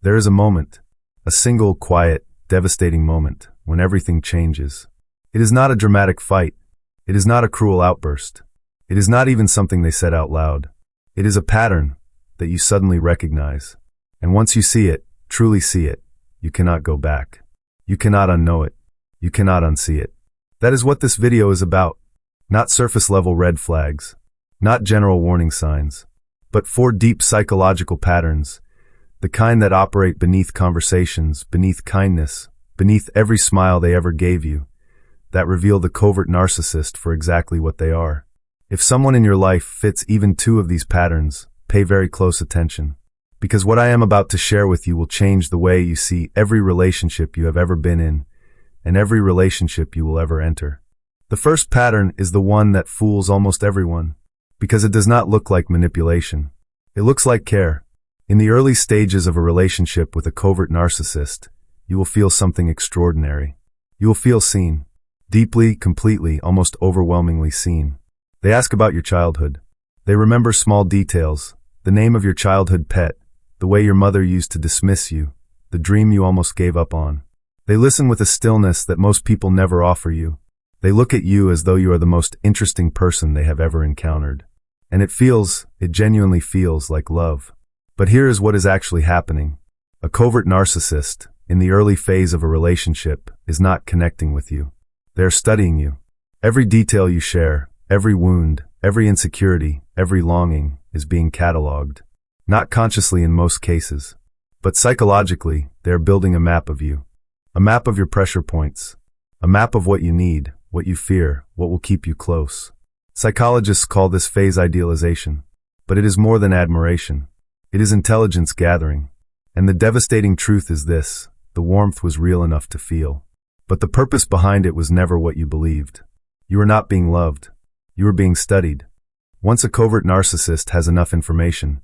There is a moment, a single, quiet, devastating moment, when everything changes. It is not a dramatic fight. It is not a cruel outburst. It is not even something they said out loud. It is a pattern that you suddenly recognize. And once you see it, truly see it, you cannot go back. You cannot unknow it. You cannot unsee it. That is what this video is about. Not surface-level red flags. Not general warning signs. But 4 deep psychological patterns. The kind that operate beneath conversations, beneath kindness, beneath every smile they ever gave you. That reveal the covert narcissist for exactly what they are. If someone in your life fits even 2 of these patterns, pay very close attention. Because what I am about to share with you will change the way you see every relationship you have ever been in, and every relationship you will ever enter. The first pattern is the one that fools almost everyone, because it does not look like manipulation. It looks like care. In the early stages of a relationship with a covert narcissist, you will feel something extraordinary. You will feel seen. Deeply, completely, almost overwhelmingly seen. They ask about your childhood. They remember small details, the name of your childhood pet, the way your mother used to dismiss you, the dream you almost gave up on. They listen with a stillness that most people never offer you. They look at you as though you are the most interesting person they have ever encountered. And it genuinely feels like love. But here is what is actually happening. A covert narcissist, in the early phase of a relationship, is not connecting with you. They are studying you. Every detail you share, every wound, every insecurity, every longing is being cataloged. Not consciously in most cases, but psychologically, they are building a map of you. A map of your pressure points. A map of what you need, what you fear, what will keep you close. Psychologists call this phase idealization, but it is more than admiration. It is intelligence gathering. And the devastating truth is this: the warmth was real enough to feel. But the purpose behind it was never what you believed. You were not being loved. You were being studied. Once a covert narcissist has enough information,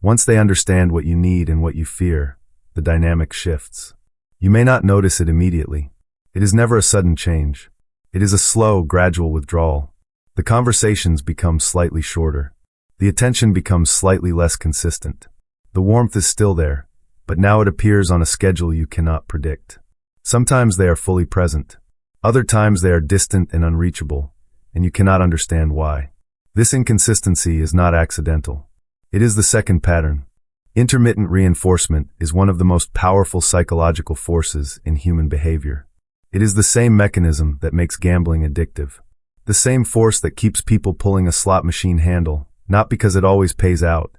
once they understand what you need and what you fear, the dynamic shifts. You may not notice it immediately. It is never a sudden change. It is a slow, gradual withdrawal. The conversations become slightly shorter. The attention becomes slightly less consistent. The warmth is still there, but now it appears on a schedule you cannot predict. Sometimes they are fully present. Other times they are distant and unreachable, and you cannot understand why. This inconsistency is not accidental. It is the second pattern. Intermittent reinforcement is one of the most powerful psychological forces in human behavior. It is the same mechanism that makes gambling addictive. The same force that keeps people pulling a slot machine handle, not because it always pays out,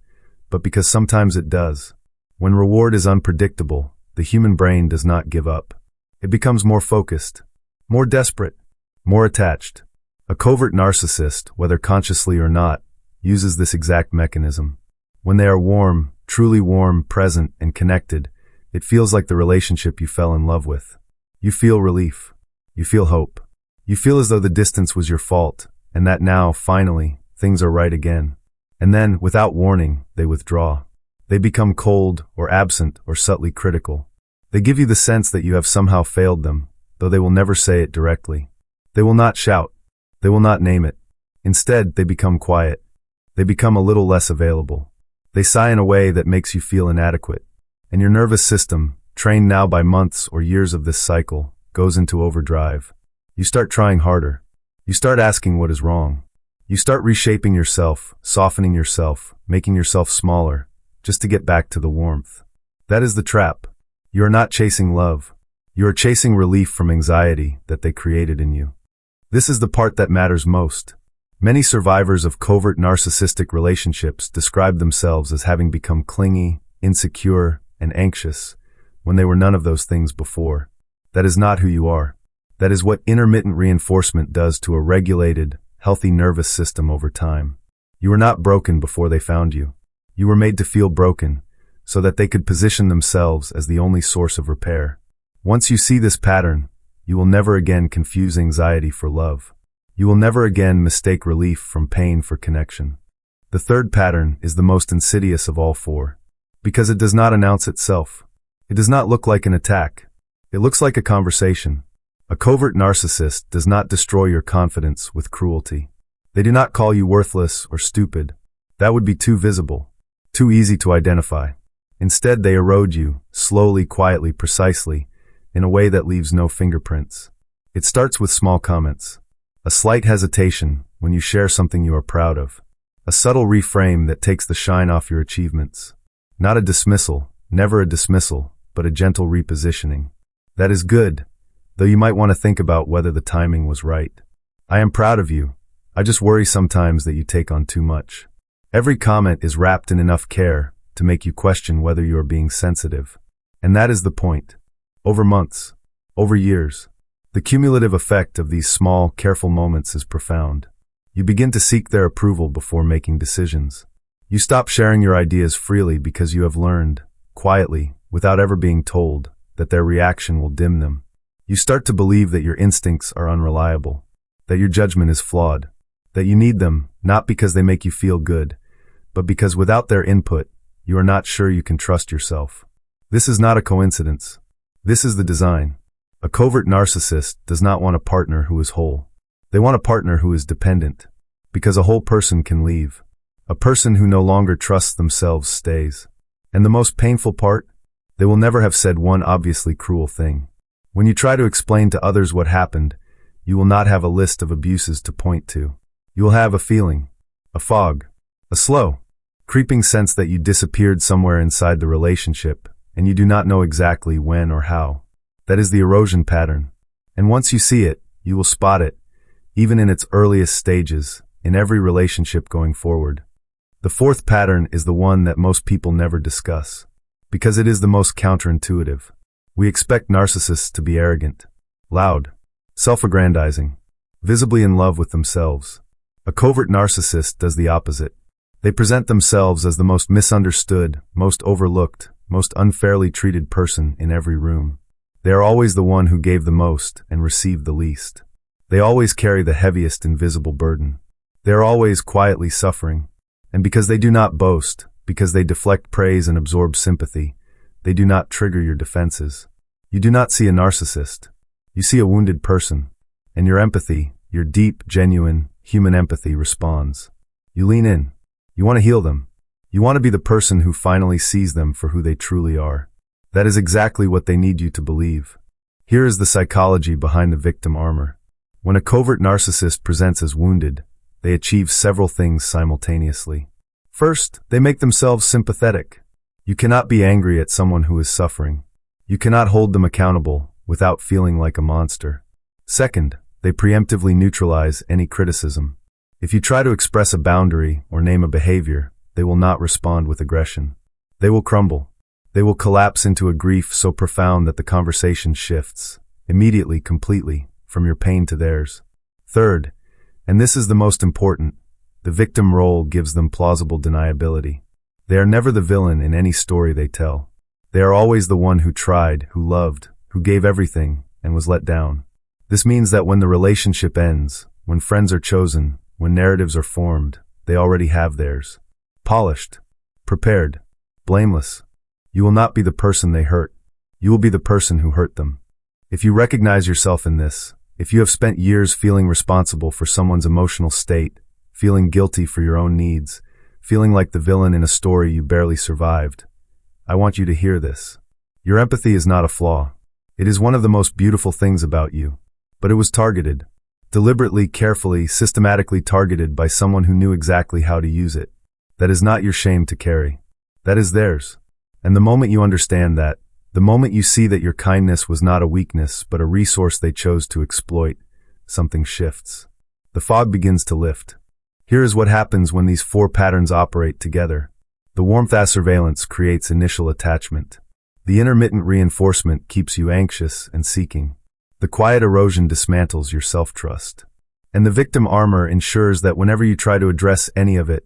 but because sometimes it does. When reward is unpredictable, the human brain does not give up. It becomes more focused, more desperate, more attached. A covert narcissist, whether consciously or not, uses this exact mechanism. When they are warm, truly warm, present, and connected, it feels like the relationship you fell in love with. You feel relief. You feel hope. You feel as though the distance was your fault, and that now, finally, things are right again. And then, without warning, they withdraw. They become cold, or absent, or subtly critical. They give you the sense that you have somehow failed them, though they will never say it directly. They will not shout. They will not name it. Instead, they become quiet. They become a little less available. They sigh in a way that makes you feel inadequate. And your nervous system, trained now by months or years of this cycle, goes into overdrive. You start trying harder. You start asking what is wrong. You start reshaping yourself, softening yourself, making yourself smaller, just to get back to the warmth. That is the trap. You are not chasing love. You are chasing relief from anxiety that they created in you. This is the part that matters most. Many survivors of covert narcissistic relationships describe themselves as having become clingy, insecure, and anxious, when they were none of those things before. That is not who you are. That is what intermittent reinforcement does to a regulated, healthy nervous system over time. You were not broken before they found you. You were made to feel broken, so that they could position themselves as the only source of repair. Once you see this pattern, you will never again confuse anxiety for love. You will never again mistake relief from pain for connection. The third pattern is the most insidious of all 4, because it does not announce itself. It does not look like an attack. It looks like a conversation. A covert narcissist does not destroy your confidence with cruelty. They do not call you worthless or stupid. That would be too visible, too easy to identify. Instead, they erode you, slowly, quietly, precisely, in a way that leaves no fingerprints. It starts with small comments. A slight hesitation when you share something you are proud of. A subtle reframe that takes the shine off your achievements. Not a dismissal, never a dismissal, but a gentle repositioning. That is good, though you might want to think about whether the timing was right. I am proud of you. I just worry sometimes that you take on too much. Every comment is wrapped in enough care to make you question whether you are being sensitive. And that is the point. Over months, over years, the cumulative effect of these small, careful moments is profound. You begin to seek their approval before making decisions. You stop sharing your ideas freely because you have learned, quietly, without ever being told, that their reaction will dim them. You start to believe that your instincts are unreliable, that your judgment is flawed, that you need them, not because they make you feel good, but because without their input, you are not sure you can trust yourself. This is not a coincidence. This is the design. A covert narcissist does not want a partner who is whole. They want a partner who is dependent, because a whole person can leave. A person who no longer trusts themselves stays. And the most painful part? They will never have said one obviously cruel thing. When you try to explain to others what happened, you will not have a list of abuses to point to. You will have a feeling, a fog, a slow, creeping sense that you disappeared somewhere inside the relationship, and you do not know exactly when or how. That is the erosion pattern. And once you see it, you will spot it, even in its earliest stages, in every relationship going forward. The fourth pattern is the one that most people never discuss, because it is the most counterintuitive. We expect narcissists to be arrogant, loud, self-aggrandizing, visibly in love with themselves. A covert narcissist does the opposite. They present themselves as the most misunderstood, most overlooked, most unfairly treated person in every room. They are always the one who gave the most and received the least. They always carry the heaviest invisible burden. They are always quietly suffering. And because they do not boast, because they deflect praise and absorb sympathy, they do not trigger your defenses. You do not see a narcissist. You see a wounded person. And your empathy, your deep, genuine, human empathy responds. You lean in. You want to heal them. You want to be the person who finally sees them for who they truly are. That is exactly what they need you to believe. Here is the psychology behind the victim armor. When a covert narcissist presents as wounded, they achieve several things simultaneously. First, they make themselves sympathetic. You cannot be angry at someone who is suffering. You cannot hold them accountable without feeling like a monster. Second, they preemptively neutralize any criticism. If you try to express a boundary or name a behavior, they will not respond with aggression. They will crumble. They will collapse into a grief so profound that the conversation shifts, immediately, completely, from your pain to theirs. Third, and this is the most important, the victim role gives them plausible deniability. They are never the villain in any story they tell. They are always the one who tried, who loved, who gave everything, and was let down. This means that when the relationship ends, when friends are chosen, when narratives are formed, they already have theirs. Polished, prepared, blameless. You will not be the person they hurt. You will be the person who hurt them. If you recognize yourself in this, if you have spent years feeling responsible for someone's emotional state, feeling guilty for your own needs, feeling like the villain in a story you barely survived, I want you to hear this. Your empathy is not a flaw. It is one of the most beautiful things about you. But it was targeted. Deliberately, carefully, systematically targeted by someone who knew exactly how to use it. That is not your shame to carry. That is theirs. And the moment you understand that, the moment you see that your kindness was not a weakness but a resource they chose to exploit, something shifts. The fog begins to lift. Here is what happens when these four patterns operate together. The warmth as surveillance creates initial attachment. The intermittent reinforcement keeps you anxious and seeking. The quiet erosion dismantles your self-trust. And the victim armor ensures that whenever you try to address any of it,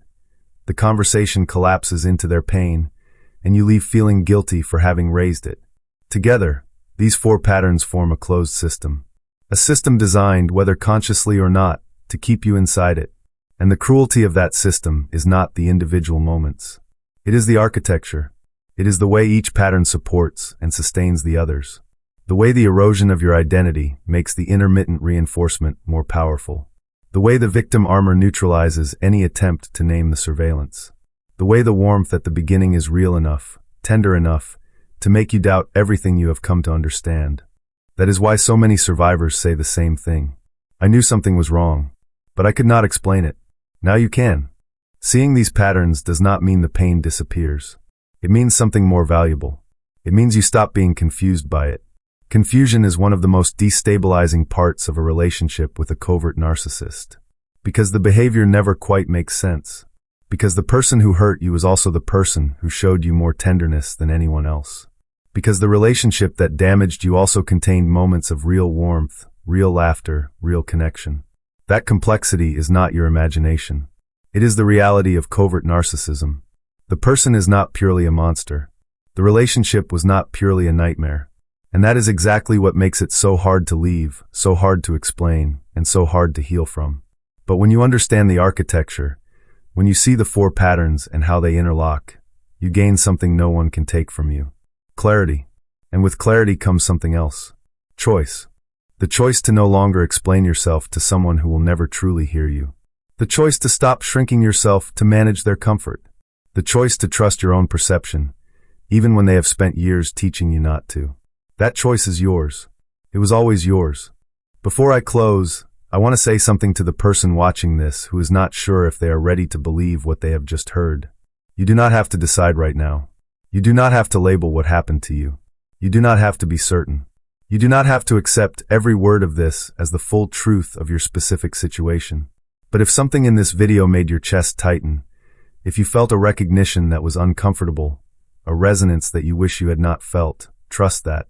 the conversation collapses into their pain, and you leave feeling guilty for having raised it. Together, these four patterns form a closed system. A system designed, whether consciously or not, to keep you inside it. And the cruelty of that system is not the individual moments. It is the architecture. It is the way each pattern supports and sustains the others. The way the erosion of your identity makes the intermittent reinforcement more powerful. The way the victim armor neutralizes any attempt to name the surveillance. The way the warmth at the beginning is real enough tender enough, to make you doubt everything you have come to understand. That is why so many survivors say the same thing. I knew something was wrong, but I could not explain it. Now you can. Seeing these patterns does not mean the pain disappears. It means something more valuable. It means you stop being confused by it. Confusion is one of the most destabilizing parts of a relationship with a covert narcissist. Because the behavior never quite makes sense. Because the person who hurt you is also the person who showed you more tenderness than anyone else. Because the relationship that damaged you also contained moments of real warmth, real laughter, real connection. That complexity is not your imagination. It is the reality of covert narcissism. The person is not purely a monster. The relationship was not purely a nightmare. And that is exactly what makes it so hard to leave, so hard to explain, and so hard to heal from. But when you understand the architecture, when you see the 4 patterns and how they interlock, you gain something no one can take from you. Clarity. And with clarity comes something else. Choice. The choice to no longer explain yourself to someone who will never truly hear you. The choice to stop shrinking yourself to manage their comfort. The choice to trust your own perception, even when they have spent years teaching you not to. That choice is yours. It was always yours. Before I close, I want to say something to the person watching this who is not sure if they are ready to believe what they have just heard. You do not have to decide right now. You do not have to label what happened to you. You do not have to be certain. You do not have to accept every word of this as the full truth of your specific situation. But if something in this video made your chest tighten, if you felt a recognition that was uncomfortable, a resonance that you wish you had not felt, trust that.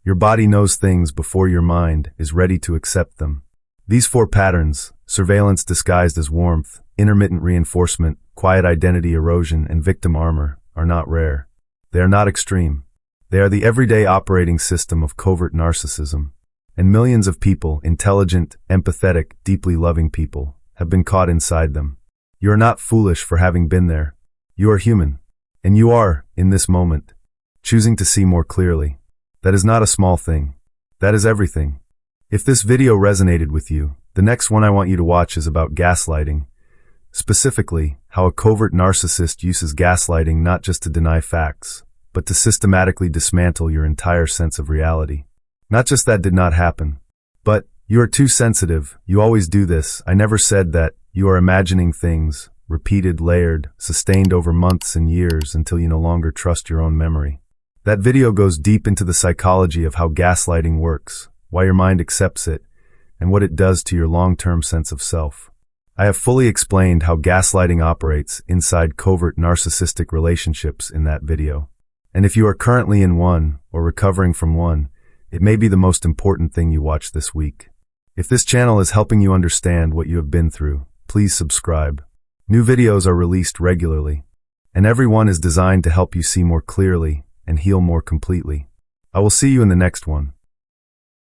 Your body knows things before your mind is ready to accept them. These 4 patterns, surveillance disguised as warmth, intermittent reinforcement, quiet identity erosion, and victim armor, are not rare. They are not extreme. They are the everyday operating system of covert narcissism. And millions of people, intelligent, empathetic, deeply loving people, have been caught inside them. You are not foolish for having been there. You are human. And you are, in this moment, choosing to see more clearly. That is not a small thing. That is everything. If this video resonated with you, the next one I want you to watch is about gaslighting. Specifically, how a covert narcissist uses gaslighting not just to deny facts, but to systematically dismantle your entire sense of reality. Not just that did not happen, but you are too sensitive, you always do this, I never said that, you are imagining things, repeated, layered, sustained over months and years until you no longer trust your own memory. That video goes deep into the psychology of how gaslighting works, why your mind accepts it, and what it does to your long-term sense of self. I have fully explained how gaslighting operates inside covert narcissistic relationships in that video. And if you are currently in one, or recovering from one, it may be the most important thing you watch this week. If this channel is helping you understand what you have been through, please subscribe. New videos are released regularly, and every one is designed to help you see more clearly and heal more completely. I will see you in the next one.